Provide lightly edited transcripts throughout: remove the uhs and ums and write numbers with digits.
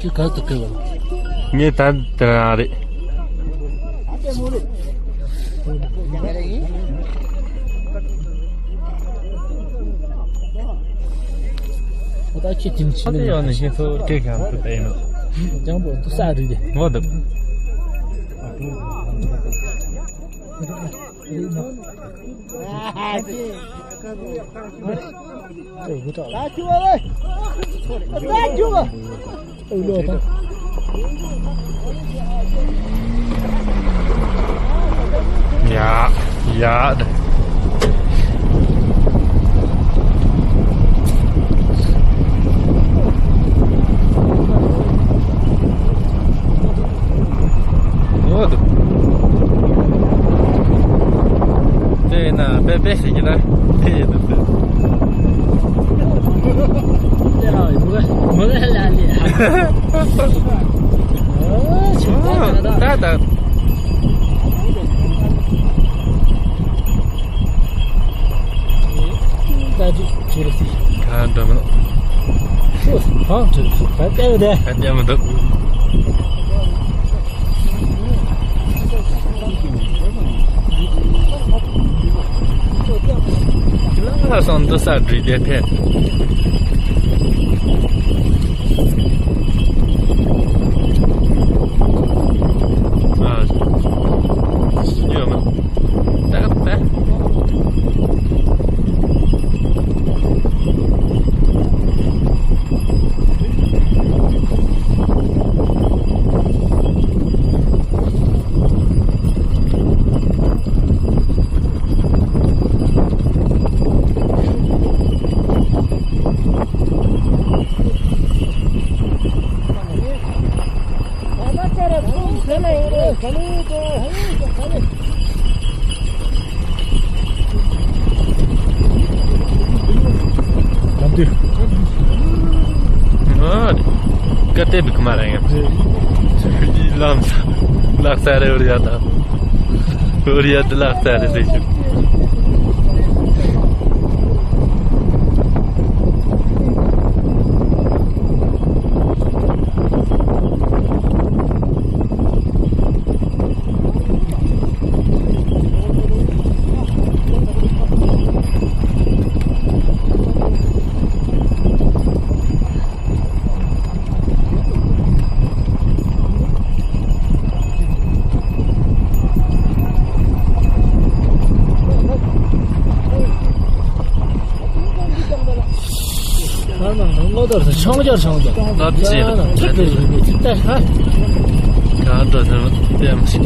Chứ có tự kêu như ta tờ đấy Có chỉ tìm chỉ 어디 어느 해서 되게 안 되는 장보 또 싸르지. 뭐도 Đã chưa ơi. Đã chưa. Lừa ta. 야, 야. 뭐도. 나 빼빼시기다. 야, 뭐가 할래? 따다. 다지 저렇지. 간다면. 저렇지. 갈까요, 돼? 간다면 더. Là son to sa dri de phe nhiều mà đã कते भी मारेंगे लाख सारे उड़ जाता लाख सारे देखो 청절. 맞지. 진짜 하. 가도 되면 땜시.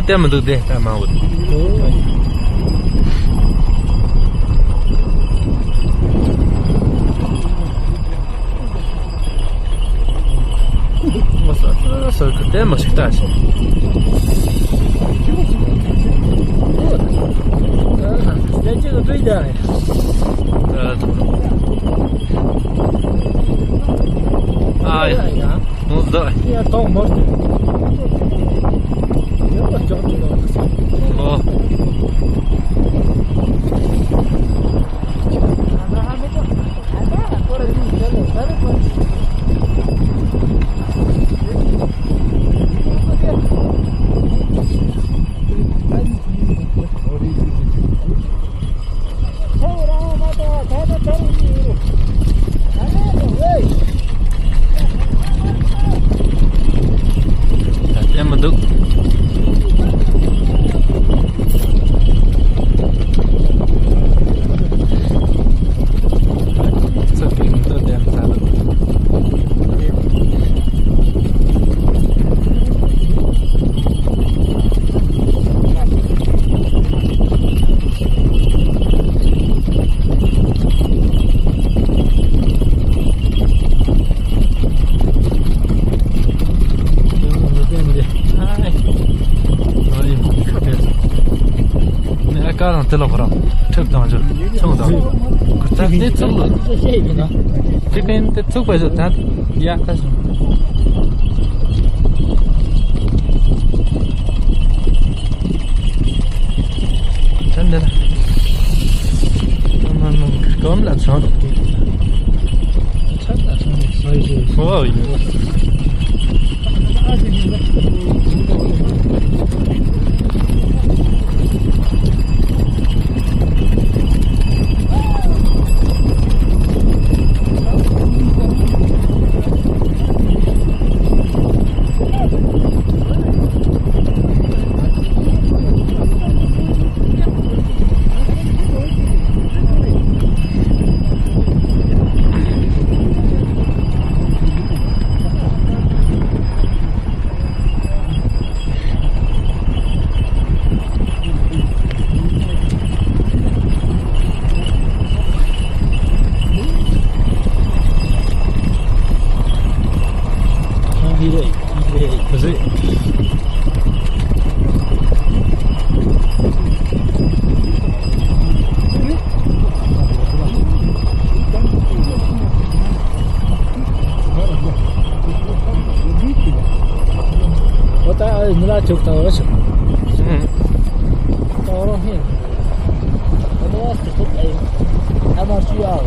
Tem được đây ta mau Nossa, temos que estar. Ya llega tu idea. Ai, não dói. Ya tão morto. Oh. 들어 보라. 척도 안 줘. 척도. 그때 척도. 这些一个呢？这边的척 봐서 다 약하죠.真的。刚来上。真的，所以就。哦。20年了。可是，我带你俩就到了去。到了去，我都是不带，他们需要。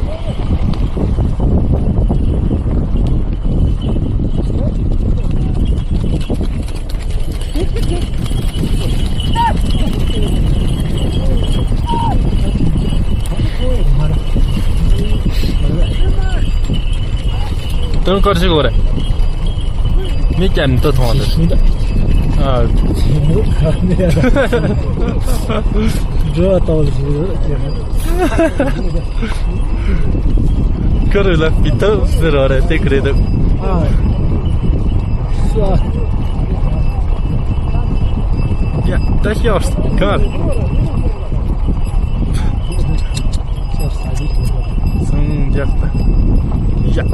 또 거치고 그래. 밑에는 또 통한다. 아,这倒是， 그래라 비터 쓰러래 때 그래도. 아,是啊。 Ja, dat is juist. Klaar. Zo'n jacht. Ja.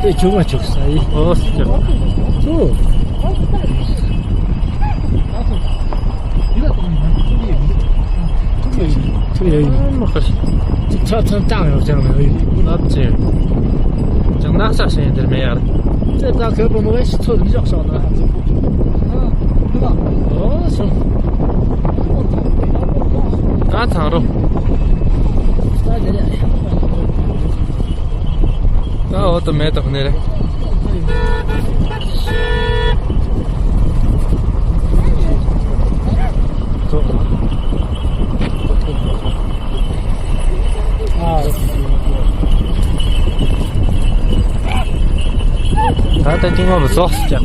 네, 정말 적사이. 진짜. 저. 저 땅이 없잖아요. 맞지. 좀 낙사신이 들면这大可不没关系，错的比较少呢。对吧？哦，是。다 타로. 나 어떤 메타 보내래. 다들 띵어 무서워 진짜.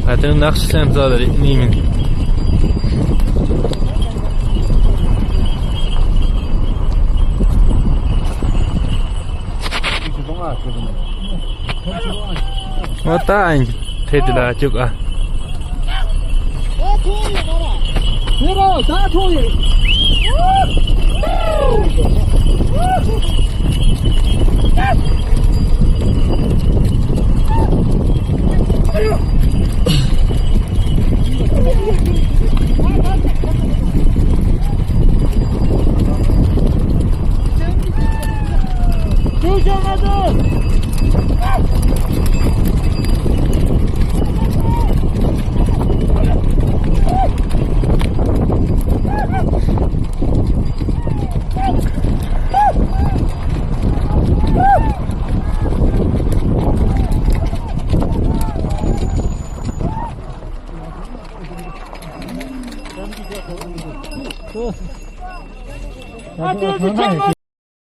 하여튼 낚시 센터들이 님이 왔다 이제 테드라 쭉 내가 다 통해. 아,